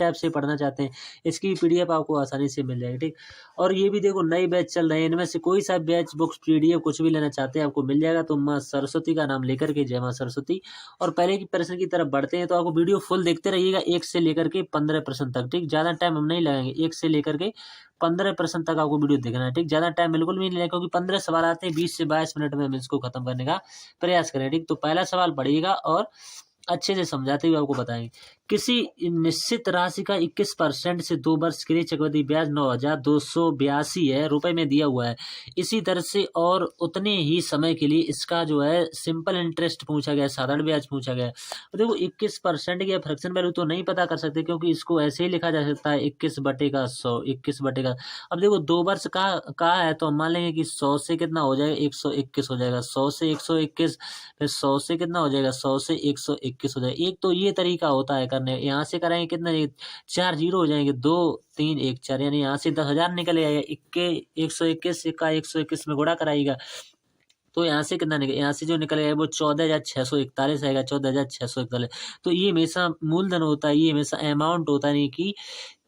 Type से पढ़ना चाहते हैं, इसकी पीडीएफ आपको आसानी से मिल जाएगी, ठीक। और ये भी देखो नए बैच चल रहे हैं, इनमें से कोई सा बैच बुक्स पीडीएफ कुछ भी लेना चाहते हैं आपको मिल जाएगा। तो माँ सरस्वती का नाम लेकर के, जय माँ सरस्वती। और पहले की प्रश्न की तरफ बढ़ते हैं, तो आपको वीडियो फुल देखते रहिएगा 1 से लेकर के 15 प्रश्न तक, ठीक। ज़्यादा टाइम हम नहीं लगाएंगे, 1 से लेकर के 15 प्रश्न तक आपको वीडियो देखना है, ठीक। ज़्यादा टाइम बिल्कुल भी नहीं लगेगा, क्योंकि 15 सवाल आते हैं, 20 से 22 मिनट में हम इसको खत्म करने का प्रयास करें, ठीक। तो पहला सवाल पढ़िएगा और अच्छे से समझाते हुए आपको बताएंगे। किसी निश्चित राशि का 21% से 2 वर्ष के लिए चक्रवृद्धि ब्याज 9,282 है रुपए में दिया हुआ है। इसी दर से और उतने ही समय के लिए इसका जो है सिंपल इंटरेस्ट पूछा गया है, साधारण ब्याज पूछा गया है। तो देखो 21% की फ्रैक्शन वैल्यू तो नहीं पता कर सकते, क्योंकि इसको ऐसे ही लिखा जा सकता है 21/100, 21/का। अब देखो 2 वर्ष का है, तो हम मान लेंगे कि 100 से कितना हो जाएगा, 121 हो जाएगा, 100 से 121, फिर 100 से कितना हो जाएगा, 100 से 121 हो जाएगा। एक तो ये तरीका होता है करने, यहाँ से कराएंगे कितना, 4 जीरो हो जाएंगे, 2 3 1 4, यानी यहाँ से 10,000 निकल आएगा। 121 का 121 में गुणा कराइएगा, तो यहाँ से कितना निकल, यहाँ से जो निकलेगा वो 14,641 आएगा, 14,641। तो ये हमेशा मूलधन होता है, ये हमेशा अमाउंट होता है, नहीं कि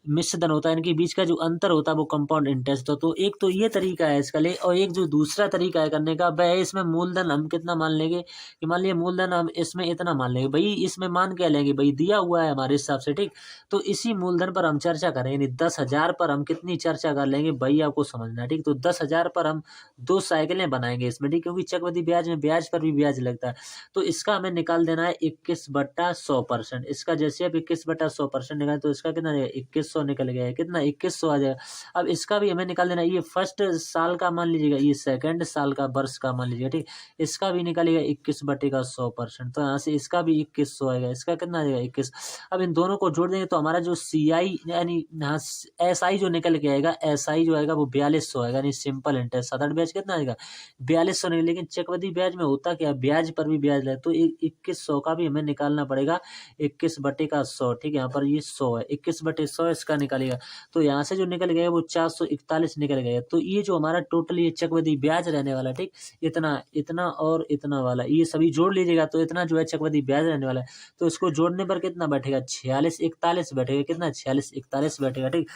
मिश्र धन होता है। इनके बीच का जो अंतर होता है वो कंपाउंड इंटरेस्ट होता है। तो एक तो ये तरीका है इसका ले, और एक जो दूसरा तरीका है करने का, वह इसमें मूलधन हम कितना मान लेंगे कि मान लिया मूलधन हम इसमें इतना मान लेंगे, भाई इसमें मान क्या लेंगे, भाई दिया हुआ है हमारे हिसाब से, ठीक। तो इसी मूलधन पर हम चर्चा करेंगे, यानी 10,000 पर हम कितनी चर्चा कर लेंगे, भाई आपको समझना है, ठीक। तो 10,000 पर हम 2 साइकिलें बनाएंगे इसमें, ठीक, क्योंकि चक्रवृद्धि ब्याज में ब्याज पर भी ब्याज लगता है। तो इसका हमें निकाल देना है 21/100%। इसका जैसे आप 21/100% निकालें, तो इसका कितना 2100 निकल गया है, कितना 2100 आ जाएगा। अब इसका भी हमें निकाल देना है, ये फर्स्ट साल का मान लीजिएगा, ये सेकंड साल का वर्ष का मान लीजिएगा, ठीक। इसका भी निकालिएगा 21/100%, तो यहाँ से इसका भी 2100 आएगा, इसका कितना आ जाएगा 21। अब इन दोनों को जोड़ देंगे तो हमारा जो CI यानी यहाँ SI जो निकल के आएगा, SI जो आएगा वो 4200 आएगा, यानी सिंपल इंटरेस्ट। साधारण ब्याज कितना आएगा 4200 नहीं, लेकिन चक्रवृद्धि ब्याज में होता क्या, ब्याज पर भी ब्याज लगे, तो 2100 का भी हमें निकालना पड़ेगा, 21/100, ठीक है। यहाँ पर ये 100 है, 21/100 इसका निकालेगा, तो यहाँ से जो निकल गया वो 441 निकल गया। तो ये जो हमारा टोटल ये चक्रवृद्धि ब्याज रहने वाला, ठीक, इतना इतना और इतना वाला, ये सभी जोड़ लीजिएगा, तो इतना जो है चक्रवृद्धि ब्याज रहने वाला है। तो इसको जोड़ने पर कितना बैठेगा, 4641 बैठेगा, कितना 4641 बैठेगा, ठीक।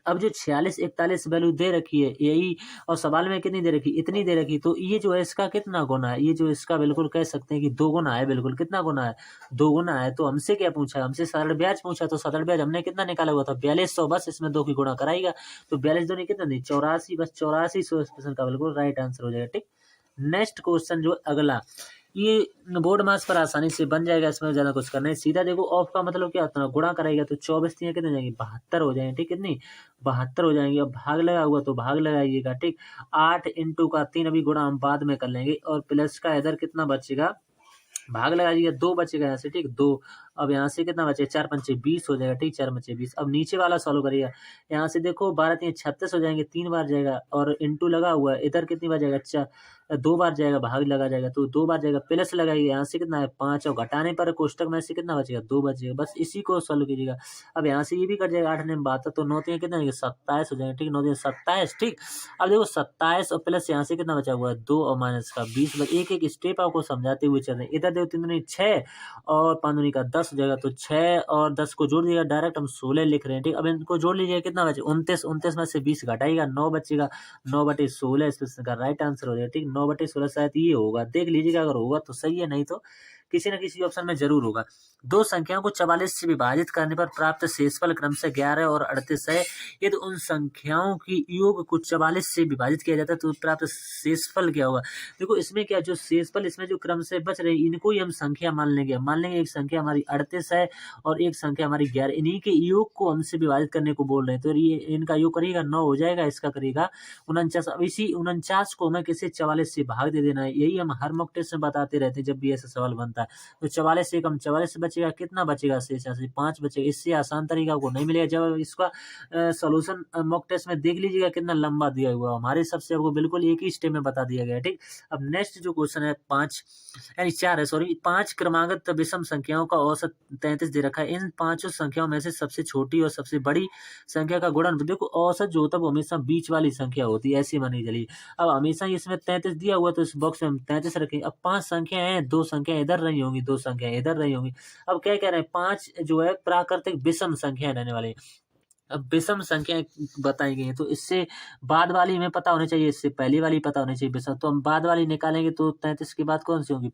अब जो 4641 वैल्यू दे रखी है यही, और सवाल में कितनी दे रखी, इतनी दे रखी, तो ये जो है इसका कितना गुना है, ये जो इसका बिल्कुल कह सकते हैं कि 2 गुना है, बिल्कुल कितना गुना है, 2 गुना है। तो हमसे क्या पूछा, हमसे साधारण ब्याज पूछा, तो साधारण ब्याज हमने कितना निकाला हुआ था 4200, बस इसमें 2 की गुणा कराएगा, तो 42 2 कितना दी 84, बस 8400 इस प्रश्न का बिल्कुल राइट आंसर हो जाएगा, ठीक। नेक्स्ट क्वेश्चन जो अगला, ये बोर्ड मास पर आसानी से बन जाएगा, इसमें ज्यादा कुछ करना है। सीधा देखो ऑफ का मतलब क्या होता है, गुणा करेगा तो 24 3 कितने जाएंगे 72 हो जाएंगे, ठीक, कितनी 72 हो जाएंगे। अब भाग लगा हुआ तो भाग लगाइएगा, ठीक। 8 × का 3 अभी गुणा हम बाद में कर लेंगे, और प्लस का इधर कितना बचेगा, भाग लगाइएगा, 2 बचेगा यहाँ से, ठीक 2। अब यहाँ से कितना बचेगा 4 पंचे 20 हो जाएगा, ठीक, 4 पंचे 20। अब नीचे वाला सॉल्व करिएगा, यहाँ से देखो 12 3 36 हो जाएंगे, 3 बार जाएगा, और इंटू लगा हुआ है, इधर कितनी बार जाएगा 2 बार जाएगा, भाग लगा जाएगा तो 2 बार जाएगा, प्लस लगाइए, यहाँ से कितना है 5, और घटाने पर कोष्टक में से कितना बचेगा 2 बचेगा, बस इसी को सॉल्व कीजिएगा। अब यहाँ से ये भी कट जाएगा, 8 9 72, तो 9 3 कितना जाएगा 27 हो जाएगा, ठीक, 9 3 27, ठीक। अब देखो 27 और प्लस यहाँ से कितना बचा हुआ है 2, और माइनस का 20, एक एक स्टेप आपको समझाते हुए चल रहे हैं। इधर देखो 3 दूनी 6 और 5 दूनी का 10 हो जाएगा, तो 6 और 10 को जोड़ दिएगा, डायरेक्ट हम 16 लिख रहे हैं, ठीक। अब इनको जोड़ लीजिएगा, कितना बचे 29, 29 में से 20 घटाइएगा, 9 बचेगा, 9/16 इस प्रश्न का राइट आंसर हो जाएगा, ठीक। 9/16 शायद ये होगा, देख लीजिएगा, अगर होगा तो सही है, नहीं तो किसी न किसी ऑप्शन में जरूर होगा। 2 संख्याओं को 44 से विभाजित करने पर प्राप्त शेषफल क्रमशः 11 और 38 है। यदि उन संख्याओं की योग को 44 से विभाजित किया जाता है तो प्राप्त शेषफल क्या होगा। देखो इसमें क्या, जो शेषफल इसमें जो क्रम से बच रहे इनको ही हम संख्या मान लेंगे। मान लेंगे एक संख्या हमारी 38 है और एक संख्या हमारी 11, इन्हीं के योग को हमसे विभाजित करने को बोल रहे हैं। तो ये इनका योग करिएगा 9 हो जाएगा, इसका करिएगा 49। अब इसी 49 को हमें किसी 44 से भाग दे देना है। यही हम हर मॉक टेस्ट में बताते रहते हैं जब भी ऐसा सवाल बनता है। तो 44 से कम 44 से बचेगा, कितना बचेगा शेष, 5 बचेगा। इससे आसान तरीका आपको नहीं मिलेगा। जब इसका सॉल्यूशन मॉक टेस्ट में देख लीजिएगा कितना लंबा दिया हुआ, हमारे सबसे आपको बिल्कुल एक ही स्टेप में बता दिया गया है, ठीक। अब नेक्स्ट जो क्वेश्चन है 4 है, सॉरी 5 क्रमागत विषम संख्याओं का औसत 33 दे रखा है। इन 5 संख्याओं में से सबसे छोटी और सबसे बड़ी संख्या का गुणन, देखो औसत जो होता है वो हमेशा बीच वाली संख्या होती है, ऐसी मानी चलिए। अब हमेशा इसमें 33 दिया हुआ तो इस बॉक्स में हम 33 रखेंगे। अब 5 संख्याएँ हैं, 2 संख्याएँ इधर रही होंगी, 2 संख्याएँ इधर रही होंगी। अब क्या कह रहे हैं 5 जो है प्राकृतिक विषम संख्याएँ रहने वाली है। अब विषम संख्याएँ बताई गई हैं, तो इससे बाद वाली हमें पता होनी चाहिए, इससे पहली वाली पता होनी चाहिए विषम। तो हम बाद वाली निकालेंगे तो 33 के बाद कौन-सी होगी?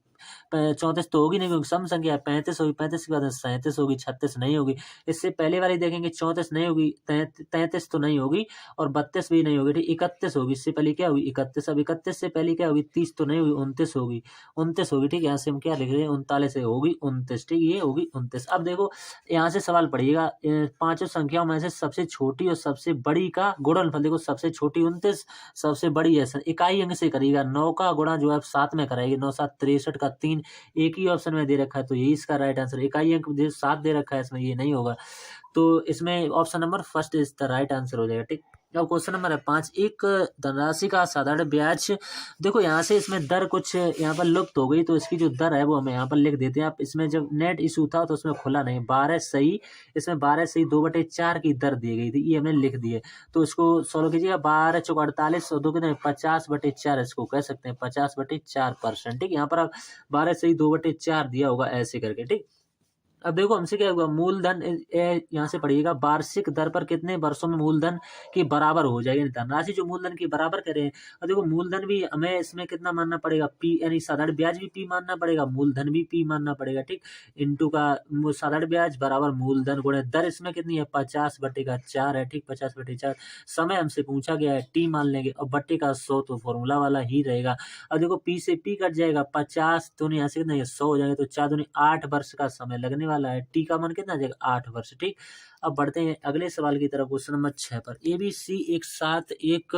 34 तो होगी नहीं क्योंकि सम संख्या है, 35 होगी, 35 के बाद 37 होगी, 36 नहीं होगी। इससे पहले वाली देखेंगे 34 नहीं होगी, 33 तो नहीं होगी और 32 भी नहीं होगी, ठीक 31 होगी। इससे पहले क्या होगी? 31। अब 31 से पहले क्या होगी? 30 तो नहीं होगी, 29 होगी, 29 होगी, ठीक है। यहाँ से हम क्या लिख रहे हैं? 39 से होगी 29, ठीक ये होगी 29। अब देखो यहाँ से सवाल पढ़िएगा, पाँचों संख्याओं में से सबसे छोटी और सबसे बड़ी का गुणनफल देखो, सबसे छोटी 29, सबसे बड़ी है इकाई अंक से करिएगा। 9 का गुणा जो है 7 में कराएगी, 9 7 63 का 3 एक ही ऑप्शन में दे रखा है, तो यही इसका राइट आंसर। इकाई अंक 7 दे रखा है इसमें, ये नहीं होगा। तो इसमें option number first is the right answer हो जाएगा, ठीक। अब क्वेश्चन नंबर है 5, एक धनराशि का साधारण ब्याज। देखो यहाँ से इसमें दर कुछ यहाँ पर लुप्त हो गई, तो इसकी जो दर है वो हम यहाँ पर लिख देते हैं। आप इसमें जब नेट इशू था तो उसमें खुला नहीं, 12 सही, इसमें 12 सही 2/4 की दर दी गई थी, ये हमने लिख दी है। तो इसको सॉल्व कीजिएगा, 12 चौक 48 और 2 कितने 50/4 इसको कह सकते हैं, 50/4%, ठीक। यहाँ पर आप 12 सही 2/4 दिया होगा ऐसे करके, ठीक। अब देखो हमसे क्या होगा, मूलधन यहाँ से पढ़िएगा, वार्षिक दर पर कितने वर्षों में मूलधन के बराबर हो जाएगी धनराशि जो मूलधन के बराबर करें। और देखो मूलधन भी हमें इसमें कितना मानना पड़ेगा? पी, यानी साधारण ब्याज भी पी मानना पड़ेगा, मूलधन भी पी मानना पड़ेगा, ठीक। इंटू का साधारण ब्याज बराबर मूलधन गुणे दर इसमें कितनी है? 50/4 है, ठीक, 50/4। समय हमसे पूछा गया है, टी मान लेंगे और बट्टे का 100 तो फॉर्मूला वाला ही रहेगा। अब देखो पी से पी कट जाएगा, 50 दूनी यहाँ से कितना 100 हो जाएगा, तो 4 दूनी 8 वर्ष का समय लगने वाला है। टी का मान कितना आ जाएगा? 8 वर्ष, ठीक। अब बढ़ते हैं अगले सवाल की तरफ, क्वेश्चन नंबर 6 पर। ए बी सी एक साथ एक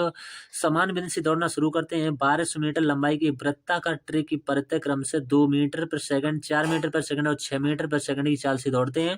समान बिंदु से दौड़ना शुरू करते हैं। 1200 मीटर लंबाई की वृत्ताकार ट्रैक की परिधि क्रम से 2 मीटर प्रति सेकंड, 4 मीटर प्रति सेकंड और 6 मीटर प्रति सेकंड की चाल से दौड़ते हैं।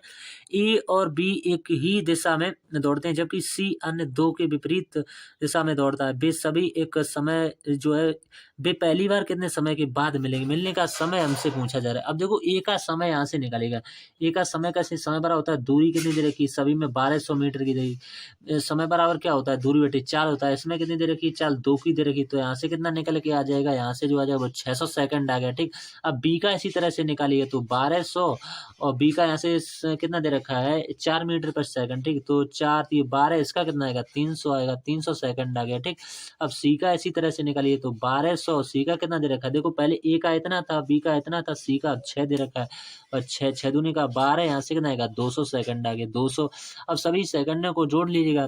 ए और बी एक ही दिशा में दौड़ते हैं, जबकि सी अन्य दो के विपरीत दिशा में दौड़ता है। वे सभी एक समय जो है, वे पहली बार कितने समय के बाद मिलेंगे? मिलने का समय हमसे पूछा जा रहा है। अब देखो ए का समय यहाँ से निकालेगा, ए का समय का समय बराबर होता है, दूरी कितनी दे रखी? सभी में 1200 मीटर की देगी। समय बराबर क्या होता है? दूरी बटे 4 होता है। इसमें कितनी दे रखी? चाल 2 की दे रखी, तो यहाँ से कितना निकल के आ जाएगा? यहाँ से जो आ जाएगा वो 600 सेकंड आ गया, ठीक। अब बी का इसी तरह से निकालिए, तो 1200 और बी का यहाँ से कितना दे रखा है? 4 मीटर पर सेकंड, ठीक। तो 4 12, इसका कितना आएगा? 300 आएगा, 300 सेकंड आ गया, ठीक। अब सी का इसी तरह से निकालिए, तो 1200, सी का कितना दे रखा है? देखो पहले ए का इतना था, बी का इतना था, सी का 6 दे रखा है और 6 दूनी का 12, यहाँ से कितना आएगा? 200 सेकंड आ गया, 200। अब सभी सेकंड को जोड़ लीजिएगा,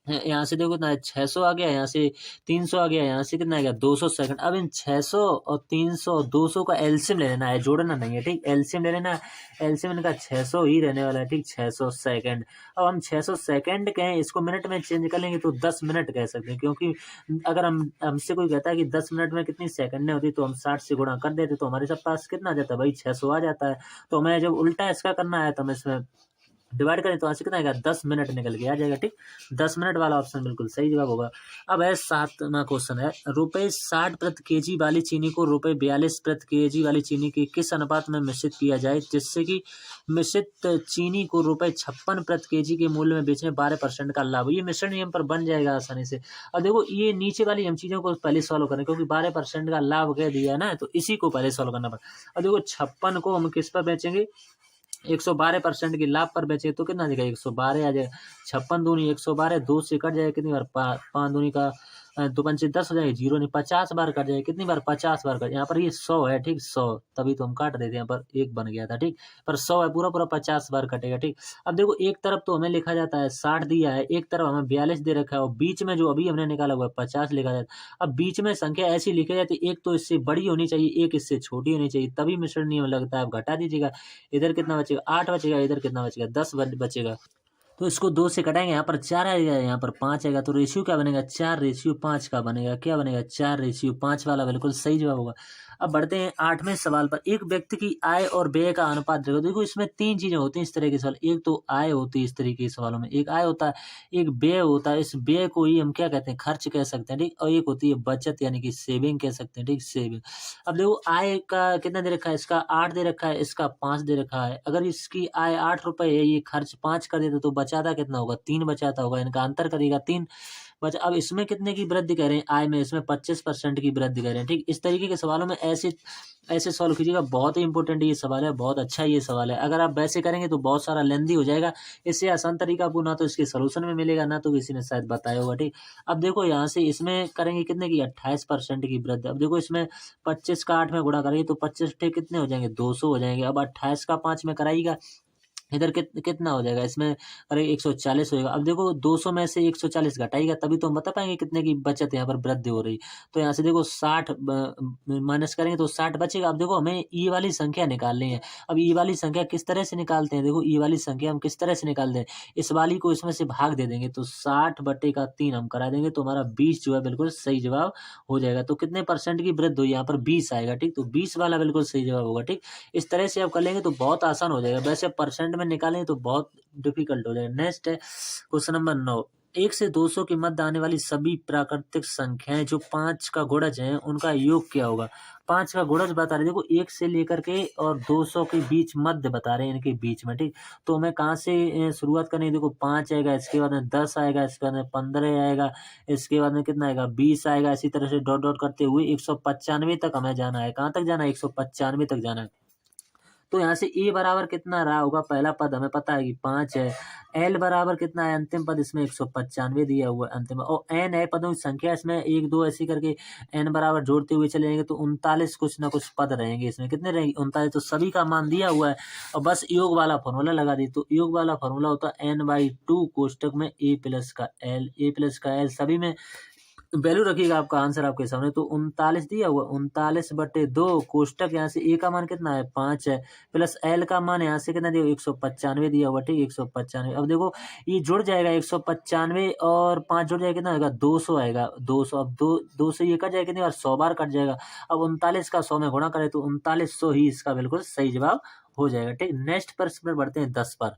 यहाँ से देखो कितना है? 600 आ गया, यहाँ से 300 आ गया, यहाँ से कितना आएगा? 200 सेकंड। अब इन 600 और 300 200 का एलसीएम ले लेना है, जोड़ना नहीं है, ठीक। एलसीएम ले लेना है, एलसीएम इनका 600 ही रहने वाला है, ठीक, 600 सेकंड। अब हम 600 सेकंड कहें, इसको मिनट में चेंज कर लेंगे तो 10 मिनट कह सकते हैं, क्योंकि अगर हम हमसे कोई कहता है कि 10 मिनट में कितनी सेकंडें होती, तो हम 60 से गुणा कर देते तो हमारे सब पास कितना आ जाता है भाई? 600 आ जाता है। तो हमें जब उल्टा इसका करना है तो हम इसमें डिवाइड करें तो यहाँ से कितना आएगा? 10 मिनट निकल के आ जाएगा, ठीक। 10 मिनट वाला ऑप्शन बिल्कुल सही जवाब होगा। अब है 7वां क्वेश्चन है, ₹60 प्रति केजी वाली चीनी को ₹42 प्रति केजी वाली चीनी के किस अनुपात में मिश्रित किया जाए जिससे कि मिश्रित चीनी को ₹56 प्रति केजी के मूल्य में बेचने 12% का लाभ? ये मिश्रण नियम पर बन जाएगा आसानी से। और देखो ये नीचे वाली हम चीजों को पहले सॉल्व करें, क्योंकि 12% का लाभ कह दिया है ना, तो इसी को पहले सॉल्व करना पड़ेगा। और देखो 56 को हम किस पर बेचेंगे? 112% के लाभ पर बेचे तो कितना आ जाएगा? 112 आ जाएगा। 56 दूनी 112, 2 से कट जाएगा कितनी बार? 5 दूनी का 2 पंचे 10 हो जाएगा, 0 नहीं 50 बार कट जाएगा, कितनी बार? 50 बार कट। यहाँ पर ये 100 है, ठीक, 100, तभी तो हम काट देते हैं, यहाँ पर 1 बन गया था, ठीक। पर 100 है, पूरा पूरा 50 बार कटेगा, ठीक। अब देखो एक तरफ तो हमें लिखा जाता है 60 दिया है, एक तरफ हमें 42 दे रखा है और बीच में जो अभी हमने निकाला हुआ है 50 लिखा जाता है। अब बीच में संख्या ऐसी लिखी जाती है, एक तो इससे बड़ी होनी चाहिए, एक इससे छोटी होनी चाहिए, तभी मिश्रण नियम लगता है। आप घटा दीजिएगा, इधर कितना बचेगा? 8 बचेगा, इधर कितना बचेगा? 10 बचेगा। तो इसको 2 से कटाएंगे, यहाँ पर 4 आएगा, यहाँ पर 5 आएगा, तो रेशियो क्या बनेगा? 4:5 का बनेगा। क्या बनेगा? 4:5 वाला बिल्कुल सही जवाब होगा। अब बढ़ते हैं 8वें सवाल पर। एक व्यक्ति की आय और व्यय का अनुपात देखो। देखो इसमें 3 चीजें होती हैं इस तरह के सवाल। एक तो आय होती है इस तरीके के सवालों में, एक आय होता है, एक व्यय होता है। इस व्यय को ही हम क्या कहते हैं? खर्च कह सकते हैं, ठीक। और एक होती है बचत, यानी कि सेविंग कह सकते हैं, ठीक, सेविंग। अब देखो आय का कितना दे रखा है? इसका 8 दे रखा है, इसका 5 दे रखा है। अगर इसकी आय 8 रुपए है, ये खर्च 5 कर देता तो बचाता कितना होगा? 3 बचाता होगा। इनका अंतर करिएगा, 3 अब इसमें कितने की वृद्धि कह रहे हैं, आय में इसमें 25% की वृद्धि कर रहे हैं, ठीक। इस तरीके के सवालों में ऐसे ऐसे सॉल्व कीजिएगा, बहुत ही इंपॉर्टेंट ये सवाल है, बहुत अच्छा ये सवाल है। अगर आप वैसे करेंगे तो बहुत सारा लेंदी हो जाएगा, इससे आसान तरीका आपको ना तो इसके सॉल्यूशन में मिलेगा, ना तो किसी ने शायद बताया होगा, ठीक। अब देखो यहाँ से इसमें करेंगे कितने की 28% की वृद्धि। अब देखो इसमें 25 का 8 में गुणा करेंगे तो 25 कितने हो जाएंगे, 200 हो जाएंगे। अब 28 का 5 में कराइएगा, इधर कितना हो जाएगा, इसमें अरे 140 होएगा। अब देखो 200 में से 140 घटाइएगा, तभी तो हम बता पाएंगे कितने की बचत यहाँ पर वृद्धि हो रही। तो यहाँ से देखो 60 माइनस करेंगे तो 60 बचेगा। अब देखो हमें ई वाली संख्या निकालनी है। अब ई वाली संख्या किस तरह से निकालते हैं, देखो ई वाली संख्या हम किस तरह से निकालते हैं, इस वाली को इसमें से भाग दे देंगे तो 60/3 हम करा देंगे तो हमारा 20 जो है बिल्कुल सही जवाब हो जाएगा। तो कितने परसेंट की वृद्धि हुई, यहाँ पर 20 आएगा, ठीक। तो 20 वाला बिल्कुल सही जवाब होगा, ठीक। इस तरह से आप कर लेंगे तो बहुत आसान हो जाएगा। वैसे परसेंट में निकालें तो बहुत डिफिकल्ट हो जाएगा। नेक्स्ट है क्वेश्चन नंबर 9। 1 से 200 के मध्य आने वाली सभी प्राकृतिक संख्याएं जो 5 का गुणज है उनका योग क्या होगा। 5 का गुणज बता रहे, देखो 1 से लेकर के और 200 के बीच मध्य बता रहे हैं, इनके बीच में, ठीक। तो हमें कहाँ से शुरुआत करनी है, देखो 5 आएगा, इसके बाद में 10 आएगा, इसके बाद में 15 आएगा, इसके बाद में कितना आएगा 20 आएगा। इसी तरह से डॉट डॉट करते हुए 195 तक हमें जाना है। कहाँ तक जाना है, 195 तक जाना है। तो यहाँ से ए बराबर कितना रहा होगा, पहला पद हमें पता है कि 5 है। एल बराबर कितना है, अंतिम पद इसमें 195 दिया हुआ है अंतिम, और एन है पदों की संख्या, इसमें 1 2 ऐसी करके एन बराबर जोड़ते हुए चले जाएंगे तो 39 कुछ ना कुछ पद रहेंगे। इसमें कितने रहेंगे, 39। तो सभी का मान दिया हुआ है और बस योग वाला फॉर्मूला लगा दी। तो योग वाला फॉर्मूला होता है n/2 कोष्टक में a प्लस का l सभी में वैल्यू रखिएगा, आपका आंसर आपके सामने। तो 39 दिया हुआ, 39/2 कोष्टक, यहाँ से ए का मान कितना है 5 है, प्लस एल का मान यहाँ से कितना दिया 195 दिया हुआ, ठीक। 195। अब देखो ये जुड़ जाएगा, 195 और 5 जुड़ जाएगा, कितना आएगा 200 आएगा, 200। अब दो से ये कट जाएगा कितनी बार, 100 बार कट जाएगा। अब 39 का 100 में गुणा करें तो 3900 ही इसका बिल्कुल सही जवाब हो जाएगा, ठीक। नेक्स्ट प्रश्न पर बढ़ते हैं 10 पर।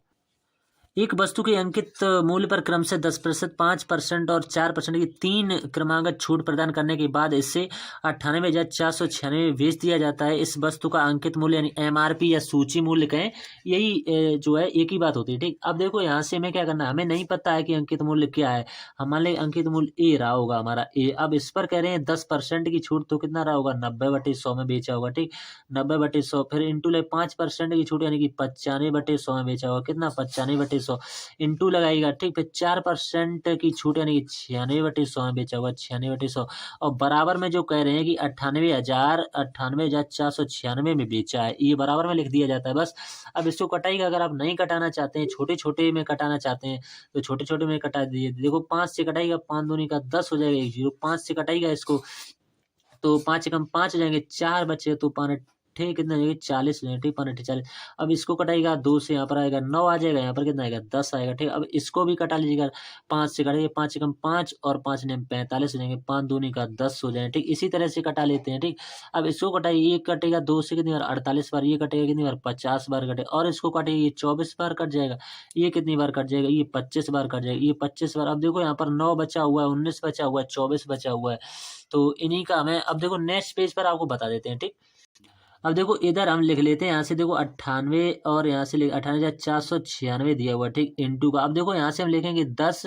एक वस्तु के अंकित मूल्य पर क्रमशः 10%, 5% और 4% की 3 क्रमागत छूट प्रदान करने के बाद इसे 98,496 बेच दिया जाता है। इस वस्तु का अंकित मूल्य यानी एमआरपी या सूची मूल्य कहें, यही जो है एक ही बात होती है, ठीक। अब देखो यहाँ से हमें क्या करना है, हमें नहीं पता है कि अंकित मूल्य क्या है, हमारे अंकित मूल्य ए रहा होगा हमारा ए। अब इस पर कह रहे हैं 10% की छूट, तो कितना रहा होगा 90/100 में बेचा होगा, ठीक। 90/100 फिर इंटू ले 5% की छूट यानी कि 95/100 में बेचा होगा, कितना 95/100 इंटू लगाएगा, ठीक। फिर 4% की छूट यानी कि 96/100 में बेचा हुआ, 96/100 और बराबर में जो कह रहे हैं कि 98,496 में बेचा है, ये बराबर में लिख दिया जाता है बस। अब इसको कटाइएगा, अगर आप नहीं कटाना चाहते हैं, छोटे छोटे में कटाना चाहते हैं तो छोटे छोटे में कटा दीजिए। देखो 5 से कटाइएगा, 5 दूनी का 10 हो जाएगा, 1 0। 5 से कटाइएगा इसको तो 5 एकम 5 हो जाएंगे, 4 बचे तो 5 कितना हो जाएगा 40 हो जाएगा, ठीक। 5 40। अब इसको कटाइएगा 2 से, यहाँ पर आएगा 9 आ जाएगा, यहाँ पर कितना आएगा 10 आएगा, ठीक। अब इसको भी कटा लीजिएगा, 5 से कटाइए, 5 एकम 5 और 5 ने 45 हो जाएंगे, 5 दूनी का 10 हो जाएंगे, ठीक। इसी तरह से कटा लेते हैं, ठीक। अब इसको कटाइए, ये कटेगा 2 से कितनी बार 48 बार, ये कटेगा कितनी बार 50 बार कटेगा, और इसको काटिए ये 24 बार कट जाएगा, ये कितनी बार कट जाएगा, ये 25 बार कट जाएगा, ये 25 बार। अब देखो यहाँ पर 9 बचा हुआ है, 19 बचा हुआ है, 24 बचा हुआ है, तो इन्हीं का हमें अब देखो नेक्स्ट पेज पर आपको बता देते हैं, ठीक। अब देखो इधर हम लिख लेते हैं, यहाँ से देखो 98 और यहाँ से 98,496 दिया हुआ, ठीक। इंटू का, अब देखो यहाँ से हम लिखेंगे 10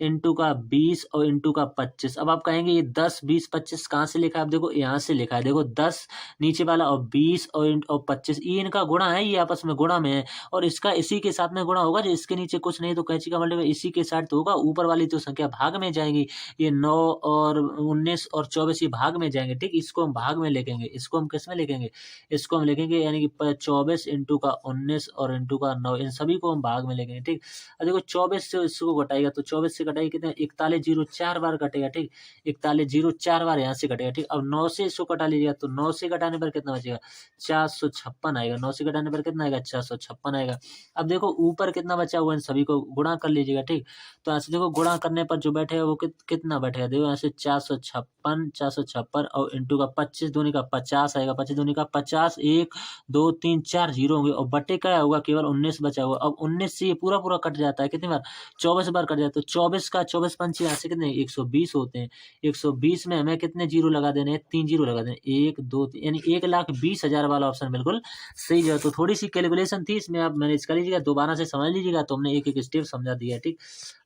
इंटू का 20 और इंटू का 25। अब आप कहेंगे ये 10 20 25 कहाँ से लिखा है, अब देखो यहाँ से लिखा है, देखो 10 नीचे वाला और 20 और 25 ये इनका गुणा है, ये आपस में गुणा में है और इसका इसी के साथ में गुणा होगा, जो इसके नीचे कुछ नहीं तो कैंची का मल्टीप्लाई इसी के साथ तो होगा, ऊपर वाली तो संख्या भाग में जाएंगी, ये 9 और 19 और 24 ये भाग में जाएंगे, ठीक। इसको हम भाग में लिखेंगे, इसको हम किस में लिखेंगे, इसको हम लिखेंगे यानी कि 24 इंटू का 19 और इंटू का 9, इन सभी को हम भाग में लिखेंगे, ठीक। अब देखो 24 से इसको घटाएगा तो 24 से कटाएगा कितना 4104 बार कटेगा, ठीक। 4104 बार यहाँ से कटेगा, ठीक। अब 9 से इसको कटा लीजिएगा तो 9 से घटाने पर कितना बचेगा 456 आएगा, 9 से घटाने पर कितना आएगा 456 आएगा। अब देखो ऊपर कितना बचा हुआ है, इन सभी को गुणा कर लीजिएगा, ठीक। तो यहाँ से देखो गुणा करने पर जो बैठेगा वो कितना बैठेगा, देखो यहाँ से 456 और इंटू का 25 दूनी का 50 आएगा, 25 दूनी का 50, 1 2 3 4 जीरो होंगे और बटे क्या होगा, केवल 19 बचा हुआ। अब 19 से ये पूरा पूरा कट जाता है कितनी बार, 24 बार कट जाता है। तो 24 का 24 पंचे यहाँ से कितने 120 होते हैं। 120 में हमें कितने जीरो लगा देने हैं, 3 जीरो लगा देने, 1 2 3, यानी 1,20,000 वाला ऑप्शन बिल्कुल सही जो है। तो थोड़ी सी कैलकुलेशन थी इसमें, आप मैनेज कर लीजिएगा, दोबारा से समझ लीजिएगा। तो हमने एक एक स्टेप समझा दिया है, ठीक।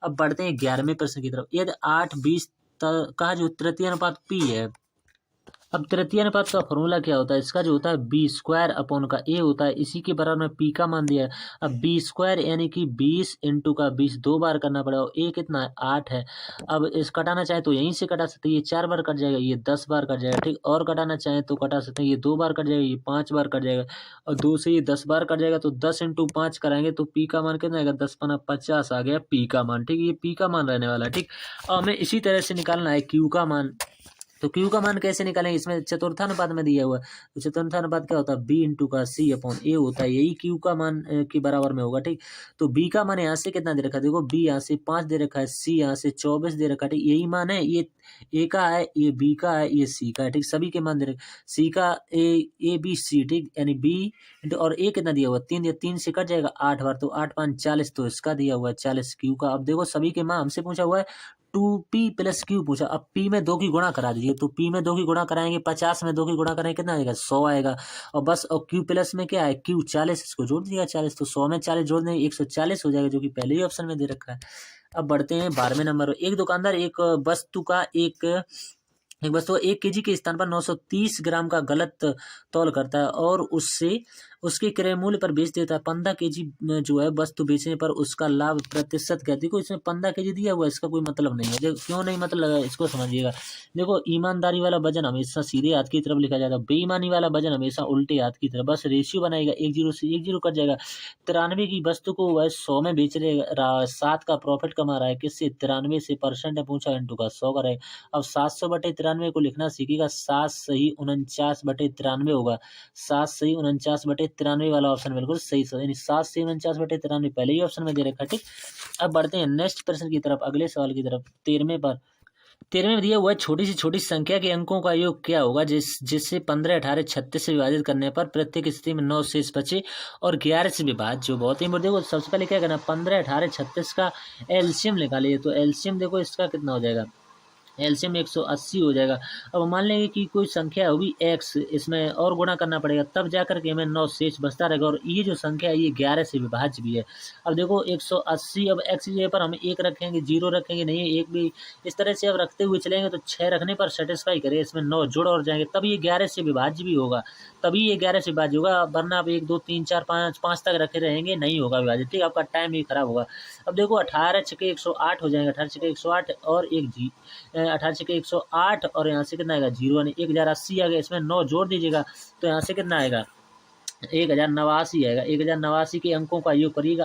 अब बढ़ते हैं 11वें प्रश्न की तरफ। यदि 8:20 का जो तृतीय अनुपात P है। अब तृतीय अनुपात का फॉर्मूला क्या होता है, इसका जो होता है B² अपॉन का A होता है, इसी के बराबर में P का मान दिया है। अब B² यानी कि 20 इंटू का 20 2 बार करना पड़ेगा। A कितना है 8 है। अब इस कटाना चाहे तो यहीं से कटा सकते हैं, ये 4 बार कट जाएगा, ये 10 बार कट जाएगा, ठीक। और कटाना चाहे तो कटा सकते हैं, ये 2 बार कट जाएगा, ये 5 बार कट जाएगा, और 2 से ये 10 बार कट जाएगा। तो 10 इंटू 5 कराएंगे तो P का मान कितना आएगा, 10×5 = 50 आ गया P का मान, ठीक। ये P का मान रहने वाला है, ठीक। और हमें इसी तरह से निकालना है Q का मान। तो Q का मान कैसे निकालेंगे, इसमें चतुर्थानुपात में दिया हुआ है। तो चतुर्थानुपात क्या होता है, B इंटू का C अपॉन A होता है, यही Q का मान के बराबर में होगा, ठीक। तो B का मान यहाँ से कितना दे रखा है, देखो B यहाँ से 5 दे रखा है, C यहाँ से 24 दे रखा है, ठीक। यही मान है, ये A का है, ये B का है, ये C का है, ठीक। सभी के मान दे रखे, C का A B C, ठीक। यानी B इंटू और A कितना दिया हुआ 3 दिया, 3 से कट जाएगा 8 बार, तो 8 5 40, तो इसका दिया हुआ है 40 Q का। अब देखो सभी के मान हमसे पूछा हुआ है 2P + Q पूछा। अब P में 2 की गुणा करा दीजिए, तो P में 2 की गुणा कराएंगे, 50 में 2 की गुणा करेंगे कितना आएगा, 100 आएगा। और बस, और Q प्लस में क्या है, Q 40, इसको जोड़ दिया 40, तो 100 में 40 जोड़ देंगे 140 हो जाएगा, जो कि पहले ही ऑप्शन में दे रखा है। अब बढ़ते हैं 12वें नंबर। एक दुकानदार एक वस्तु 1 केजी के स्थान पर 930 ग्राम का गलत तौल करता है और उससे उसके क्रय मूल्य पर बेच देता है। 15 केजी जो है वस्तु बेचने पर उसका लाभ प्रतिशत क्या है। देखो इसमें 15 केजी दिया हुआ है, इसका कोई मतलब नहीं है। देखो क्यों नहीं मतलब है, इसको समझिएगा। देखो ईमानदारी वाला वजन हमेशा सीधे हाथ की तरफ लिखा जाता है, बेईमानी वाला वजन हमेशा उल्टे हाथ की तरफ। बस रेशियो बनाएगा, 1 जीरो से 1 जीरो कट जाएगा। 93 की वस्तु को वह 100 में बेच रहा है, 7 का प्रॉफिट कमा रहा है, किससे 93 से, परसेंट है पूछा, इंटू का 100 करेगा। अब 700/93 को लिखना सीखेगा, 7 सही 49/93 होगा। 7 सही 49/93 वाला ऑप्शन बिल्कुल सही, यानी 7 सही 49/93 पहले ही ऑप्शन में दे रखा है, ठीक। अब बढ़ते हैं नेक्स्ट प्रश्न की तरफ, अगले सवाल की तरफ। 13वें पर 13वें में दिया हुआ है, छोटी से छोटी संख्या के अंकों का योग क्या होगा जिससे 15, 18, 36 से विभाजित करने पर प्रत्येक स्थिति में 9 शेष बचे और 11 से विभाज्य। जो बहुत ही देखो सबसे पहले क्या करना, 15, 18, 36 का एलसीएम निकालिए। तो एलसीएम देखो इसका कितना हो जाएगा, एलसीएम 180 हो जाएगा। अब मान लेंगे कि कोई संख्या होगी x, इसमें और गुणा करना पड़ेगा, तब जाकर के हमें 9 शेष बचता रहेगा। और ये जो संख्या है ये 11 से विभाज्य भी है। अब देखो 180, अब x की जगह पर हम 1 रखेंगे, 0 रखेंगे नहीं है, 1 भी इस तरह से अब रखते हुए चलेंगे तो 6 रखने पर सेटिस्फाई करें, इसमें 9 जुड़ और जाएंगे, तब ये 11 से विभाज्य भी होगा, तभी ये 11 से विभाज्य होगा। वरना आप 1 2 3 4 5 तक रखे रहेंगे, नहीं होगा विभाज्य, ठीक। आपका टाइम भी खराब होगा। अब देखो 18 छके 108 हो जाएंगे, 18 छके 108 और 18 छके 108 और यहाँ से कितना आएगा 0, यानी 1080 आ गया। इसमें 9 जोड़ दीजिएगा तो यहाँ से कितना आएगा 1089 आएगा। 1089 के अंकों का योग करिएगा,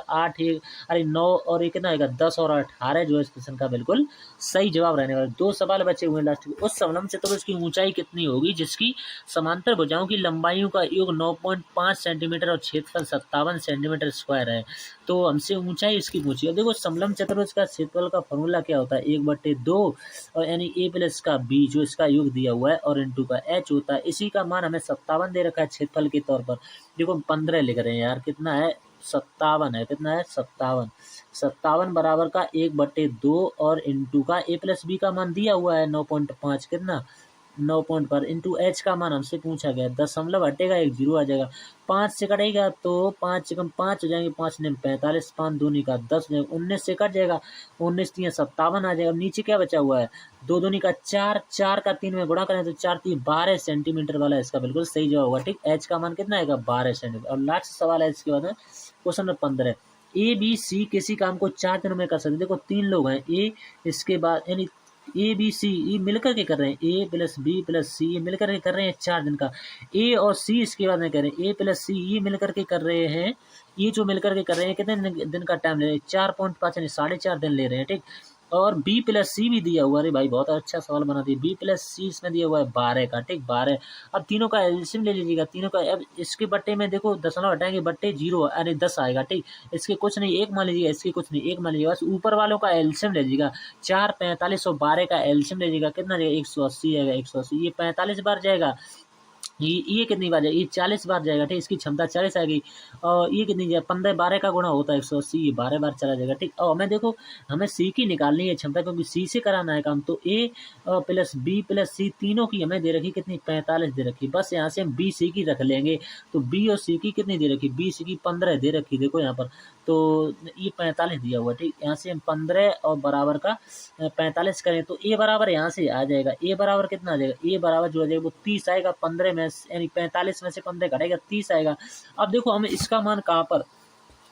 9 और 1 कितना आएगा 10 और 18 जो इस प्रश्न का बिल्कुल सही जवाब रहने वाला। 2 सवाल बचे हुए लास्ट के। उस समलंब चतुर्भुज की ऊंचाई कितनी होगी जिसकी समांतर भुजाओं की लंबाइयों का योग 9.5 सेंटीमीटर और क्षेत्रफल 57 सेंटीमीटर स्क्वायर है। तो हमसे ऊंचाई इसकी पूछी है। देखो समलंब चतुर्भुज का क्षेत्रफल का फॉर्मूला क्या होता है, 1/2 और यानी A प्लस का B जो इसका योग दिया हुआ है और इंटू का H होता है। इसी का मान हमें 57 दे रखा है क्षेत्रफल के तौर पर। देखो 15 लिख रहे हैं यार, कितना है 57 है, कितना है 57 बराबर का 1/2 और इंटू का A प्लस B का मान दिया हुआ है 9.5, कितना 9 पॉइंट पर, इंटू H का मान हमसे पूछा गया। दशमलव हटेगा 1 जीरो आ जाएगा, 5 से कटेगा तो 5 से कम 5 हो जाएंगे, 5 ने 45, 5 दूनी का 10, 19 से कट जाएगा, 19 3 57 आ जाएगा। अब नीचे क्या बचा हुआ है 2 दूनी का 4, 4 का 3 में गुणा करें तो 4 3 12 सेंटीमीटर वाला इसका बिल्कुल सही जवाब होगा, ठीक। H का मान कितना आएगा 12 सेंटीमीटर। और लास्ट सवाल है इसके बाद क्वेश्चन नंबर 15। ABC किसी काम को 4 दिनों में कर सकते। देखो 3 लोग हैं, A इसके बाद यानी ABC ये मिलकर के कर रहे हैं, A plus B plus C ये मिलकर के कर रहे हैं 4 दिन का। A और C इसके बाद में कह रहे हैं A प्लस C ये मिलकर के कर रहे हैं, ये जो मिलकर के कर रहे हैं कितने दिन का टाइम ले रहे हैं 4.5 यानी 4.5 दिन ले रहे हैं, ठीक। और B प्लस C भी दिया हुआ है। अरे भाई बहुत अच्छा सवाल बना दिया। B प्लस C इसमें दिया हुआ है 12 का, ठीक 12। अब तीनों का एलसीएम ले लीजिएगा, तीनों का। अब इसके बट्टे में देखो दशमलव हटाएंगे, बट्टे 0 अरे 10 आएगा, ठीक। इसके कुछ नहीं, 1 मान लीजिएगा, इसके कुछ नहीं, 1 मान लीजिएगा। बस ऊपर वालों का एलसीएम ले लीजिएगा, 4 45 और 12 का एलसीएम ले लीजिएगा, कितना जाएगा 180 आएगा, 180 ये 45 बार जाएगा, ये कितनी बार जाएगी, ये 40 बार जाएगा, ठीक, इसकी क्षमता 40 आएगी। और ये कितनी जाए 15, 12 का गुणा होता है 180, ये 12 बार चला जाएगा, ठीक। और हमें देखो हमें सी की निकालनी है क्षमता, क्योंकि सी से कराना है काम। तो ए प्लस बी प्लस सी तीनों की हमें दे रखी कितनी, 45 दे रखी। बस यहाँ से हम बी सी की रख लेंगे। तो बी और सी की कितनी दे रखी, बी सी की 15 दे रखी, देखो यहाँ पर। तो ये 45 दिया हुआ, ठीक। यहाँ से हम 15 और बराबर का 45 करें तो ए बराबर यहाँ से आ जाएगा। ए बराबर कितना आ जाएगा, ए बराबर जो आ जाएगा वो 30 आएगा। 15 में यानी 45 में से 15 घटेगा, 30 आएगा। अब देखो हम इसका मान कहाँ पर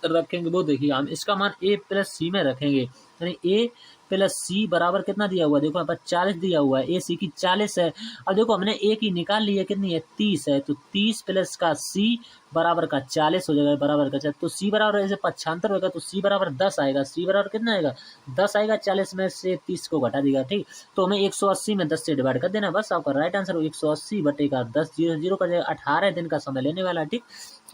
रखेंगे वो देखिए, हम इसका मान ए प्लस सी में रखेंगे। यानी ए प्लस सी बराबर कितना दिया हुआ है, देखो यहाँ पर 40 दिया हुआ है, ए सी की 40 है। अब देखो हमने ए की निकाल ली है, कितनी है, 30 है। तो 30 प्लस का सी बराबर का 40 हो जाएगा, बराबर का 40। तो सी बराबर ऐसे 75 होगा, तो सी बराबर 10 आएगा। सी बराबर कितना आएगा, 10 आएगा। 40 में से 30 को घटा देगा, ठीक। तो हमें 180 में 10 से डिवाइड कर देना, बस आपका राइट आंसर 180 बटे का 10, 0 कर जाएगा। 18 दिन का समय लेने वाला, ठीक।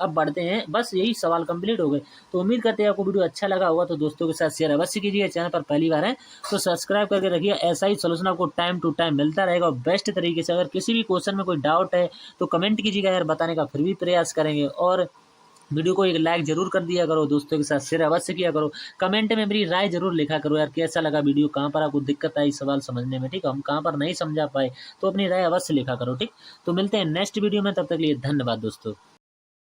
अब बढ़ते हैं, बस यही सवाल कंप्लीट हो गए। तो उम्मीद करते हैं आपको वीडियो अच्छा लगा होगा, तो दोस्तों के साथ शेयर अवश्य कीजिए। चैनल पर पहली बार है तो सब्सक्राइब करके रखिए। ऐसा ही सोल्यूशन आपको टाइम टू टाइम मिलता रहेगा और बेस्ट तरीके से। अगर किसी भी क्वेश्चन में कोई डाउट है तो कमेंट कीजिएगा यार, बताने का फिर भी प्रयास करेंगे। और वीडियो को एक लाइक जरूर कर दिया करो, दोस्तों के साथ शेयर अवश्य किया करो। कमेंट में मेरी राय जरूर लिखा करो यार, कैसा लगा वीडियो, कहाँ पर आपको दिक्कत आई सवाल समझने में, ठीक। हम कहाँ पर नहीं समझा पाए तो अपनी राय अवश्य लिखा करो, ठीक। तो मिलते हैं नेक्स्ट वीडियो में, तब तक के लिए धन्यवाद दोस्तों।